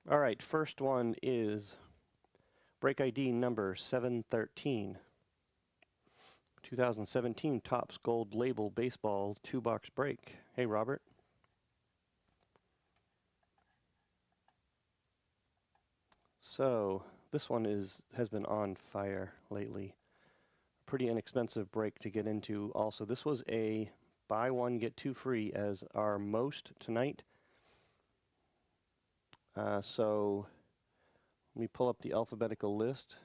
All right, first one is break ID number 713. 2017 Topps Gold Label Baseball 2-box break. Hey, Robert. So, this one has been on fire lately. Pretty inexpensive break to get into. Also, this was a buy one, get two free as our most tonight. So, let me pull up the alphabetical list.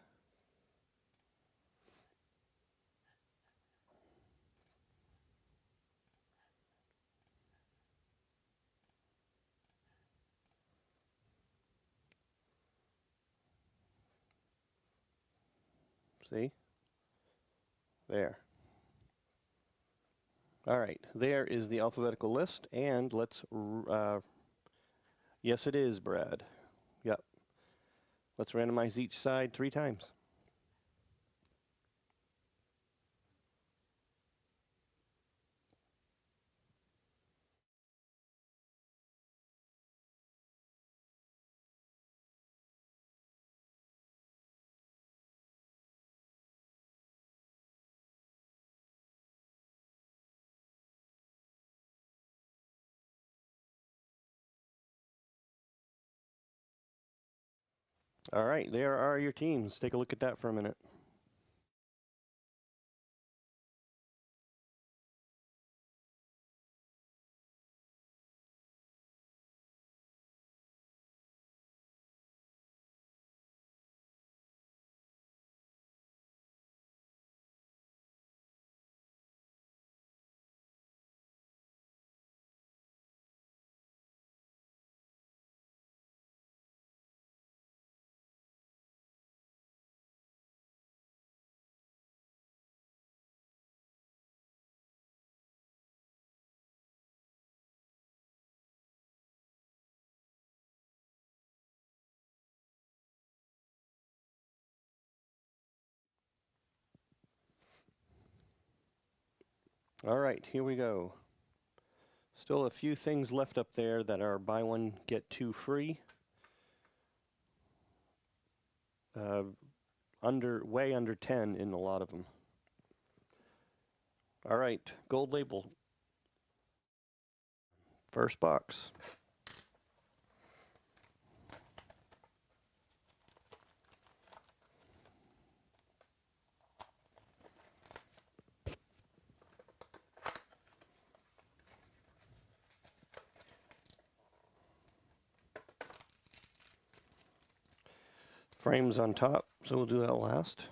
See? There. All right, there is the alphabetical list, and let's, yes it is, Brad. Yep. Let's randomize each side 3 times. All right, there are your teams. Take a look at that for a minute. All right, here we go. Still a few things left up there that are buy one, get two free. Way under 10 in a lot of them. All right, gold label. First box. Frames on top, so we'll do that last.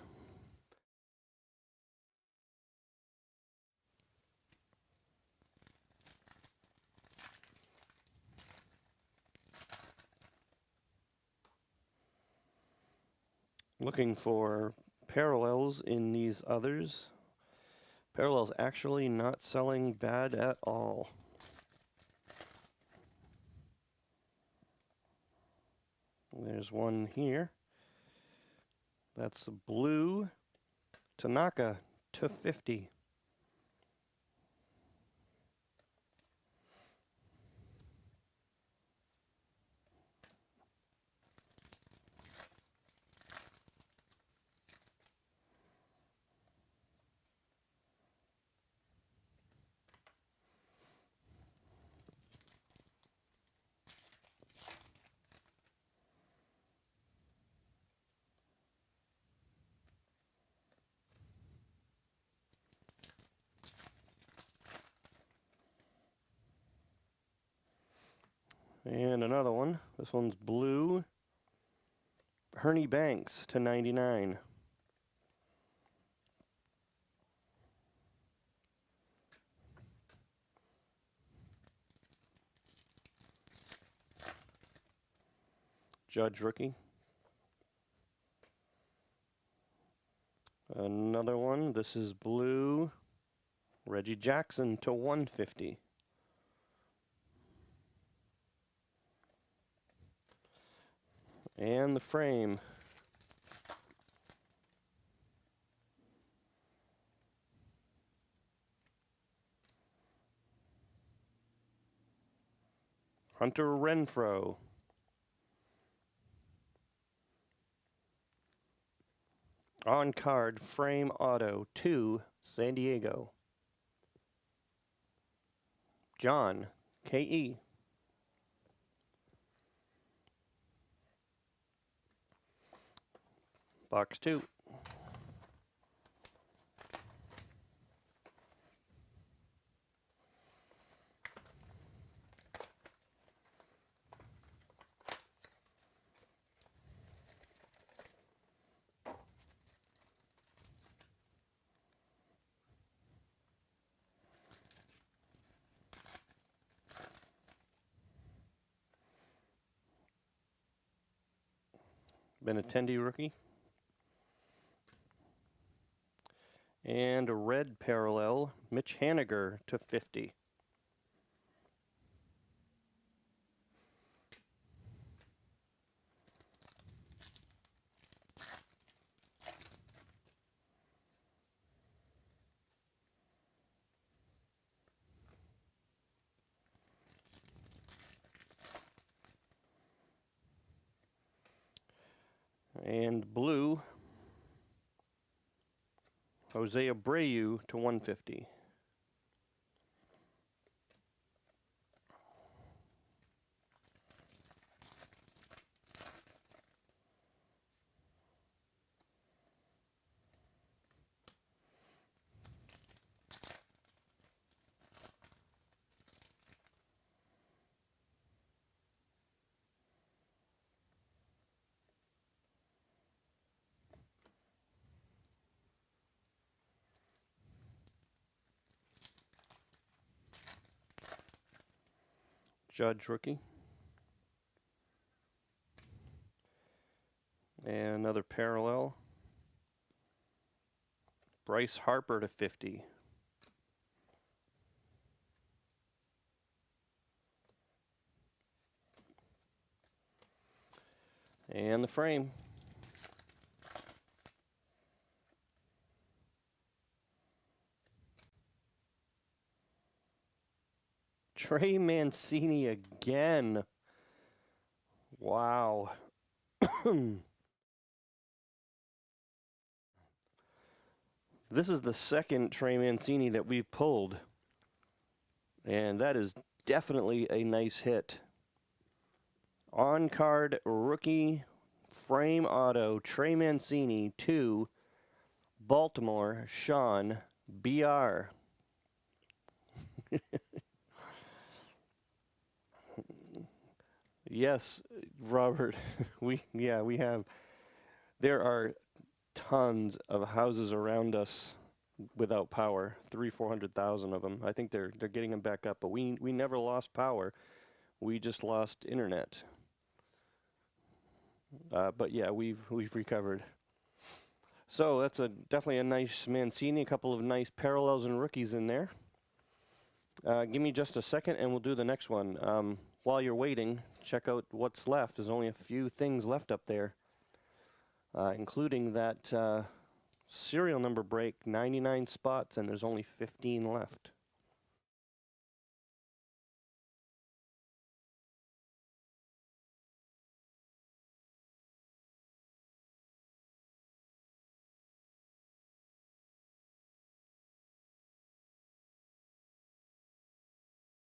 Looking for parallels in these others. Parallels actually not selling bad at all. There's one here. That's blue Tanaka /50. And another one. This one's blue. Ernie Banks /99. Judge rookie. Another one. This is blue. Reggie Jackson /150. And the frame. Hunter Renfroe. On card, frame auto, 2, San Diego. John, K.E. Box 2. Benintendi rookie. And a red parallel, Mitch Haniger to 50. And blue, Jose Abreu to 150. Judge rookie. And another parallel, Bryce Harper to 50. And the frame. Trey Mancini again. Wow. This is the second Trey Mancini that we've pulled. And that is definitely a nice hit. On card rookie frame auto, Trey Mancini to Baltimore, Sean BR. Yes, Robert, we have. There are tons of houses around us without power, 400,000 of them. I think they're getting them back up, but we never lost power. We just lost internet. But yeah, we've recovered. So that's definitely a nice Mancini, a couple of nice parallels and rookies in there. Give me just a second and we'll do the next one. While you're waiting, check out what's left. There's only a few things left up there, including that serial number break, 99 spots, and there's only 15 left.